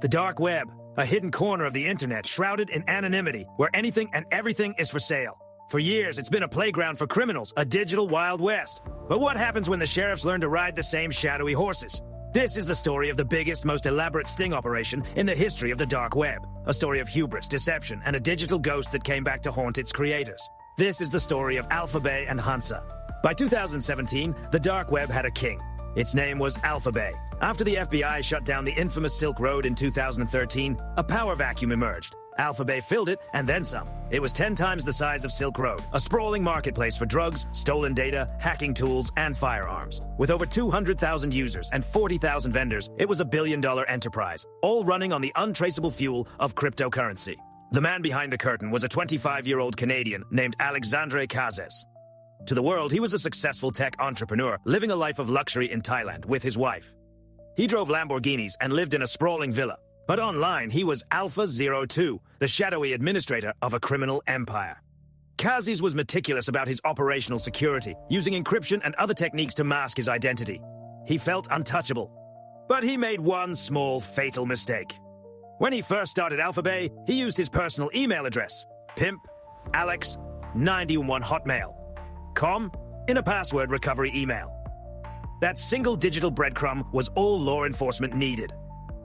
The dark web, a hidden corner of the internet shrouded in anonymity, where anything and everything is for sale. For years, it's been a playground for criminals, a digital Wild West. But what happens when the sheriffs learn to ride the same shadowy horses? This is the story of the biggest, most elaborate sting operation in the history of the dark web. A story of hubris, deception, and a digital ghost that came back to haunt its creators. This is the story of AlphaBay and Hansa. By 2017, the dark web had a king. Its name was AlphaBay. After the FBI shut down the infamous Silk Road in 2013, a power vacuum emerged. AlphaBay filled it, and then some. It was 10 times the size of Silk Road, a sprawling marketplace for drugs, stolen data, hacking tools, and firearms. With over 200,000 users and 40,000 vendors, it was a billion-dollar enterprise, all running on the untraceable fuel of cryptocurrency. The man behind the curtain was a 25-year-old Canadian named Alexandre Cazes. To the world, he was a successful tech entrepreneur living a life of luxury in Thailand with his wife. He drove Lamborghinis and lived in a sprawling villa. But online, he was Alpha 02, the shadowy administrator of a criminal empire. Cazes was meticulous about his operational security, using encryption and other techniques to mask his identity. He felt untouchable. But he made one small, fatal mistake. When he first started AlphaBay, he used his personal email address, pimpalex91hotmail.com, in a password recovery email. That single digital breadcrumb was all law enforcement needed.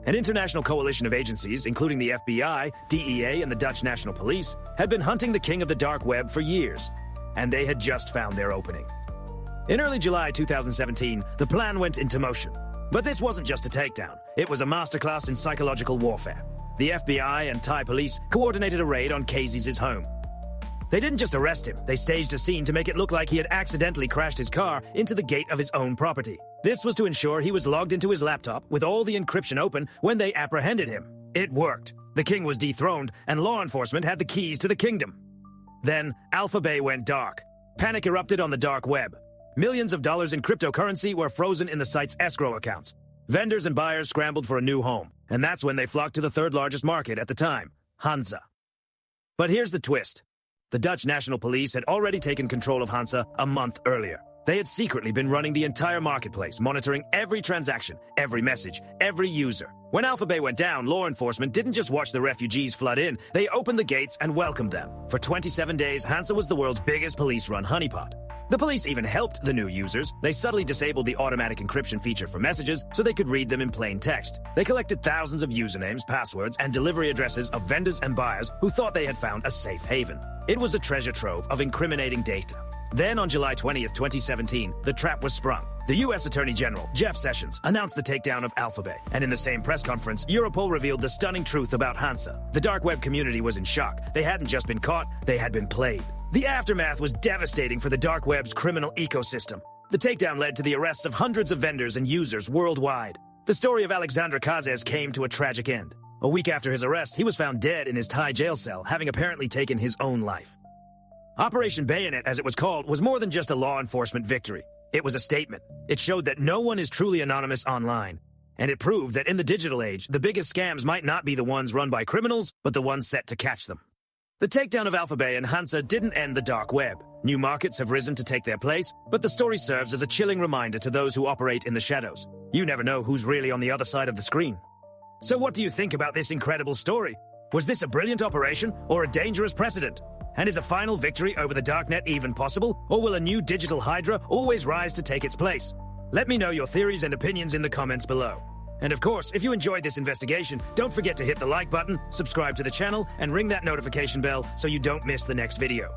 An international coalition of agencies, including the FBI, DEA, and the Dutch National Police, had been hunting the king of the dark web for years, and they had just found their opening. In early July 2017, the plan went into motion. But this wasn't just a takedown. It was a masterclass in psychological warfare. The FBI and Thai police coordinated a raid on Cazes' home. They didn't just arrest him, they staged a scene to make it look like he had accidentally crashed his car into the gate of his own property. This was to ensure he was logged into his laptop with all the encryption open when they apprehended him. It worked. The king was dethroned, and law enforcement had the keys to the kingdom. Then, AlphaBay went dark. Panic erupted on the dark web. Millions of dollars in cryptocurrency were frozen in the site's escrow accounts. Vendors and buyers scrambled for a new home, and that's when they flocked to the third largest market at the time, Hansa. But here's the twist. The Dutch National Police had already taken control of Hansa a month earlier. They had secretly been running the entire marketplace, monitoring every transaction, every message, every user. When AlphaBay went down, law enforcement didn't just watch the refugees flood in, they opened the gates and welcomed them. For 27 days, Hansa was the world's biggest police-run honeypot. The police even helped the new users. They subtly disabled the automatic encryption feature for messages so they could read them in plain text. They collected thousands of usernames, passwords, and delivery addresses of vendors and buyers who thought they had found a safe haven. It was a treasure trove of incriminating data. Then on July 20th, 2017, the trap was sprung. The U.S. Attorney General, Jeff Sessions, announced the takedown of AlphaBay. And in the same press conference, Europol revealed the stunning truth about Hansa. The dark web community was in shock. They hadn't just been caught, they had been played. The aftermath was devastating for the dark web's criminal ecosystem. The takedown led to the arrests of hundreds of vendors and users worldwide. The story of Alexandre Cazes came to a tragic end. A week after his arrest, he was found dead in his Thai jail cell, having apparently taken his own life. Operation Bayonet, as it was called, was more than just a law enforcement victory. It was a statement. It showed that no one is truly anonymous online. And it proved that in the digital age, the biggest scams might not be the ones run by criminals, but the ones set to catch them. The takedown of AlphaBay and Hansa didn't end the dark web. New markets have risen to take their place, but the story serves as a chilling reminder to those who operate in the shadows. You never know who's really on the other side of the screen. So what do you think about this incredible story? Was this a brilliant operation or a dangerous precedent? And is a final victory over the darknet even possible, or will a new digital hydra always rise to take its place? Let me know your theories and opinions in the comments below. And of course, if you enjoyed this investigation, don't forget to hit the like button, subscribe to the channel, and ring that notification bell so you don't miss the next video.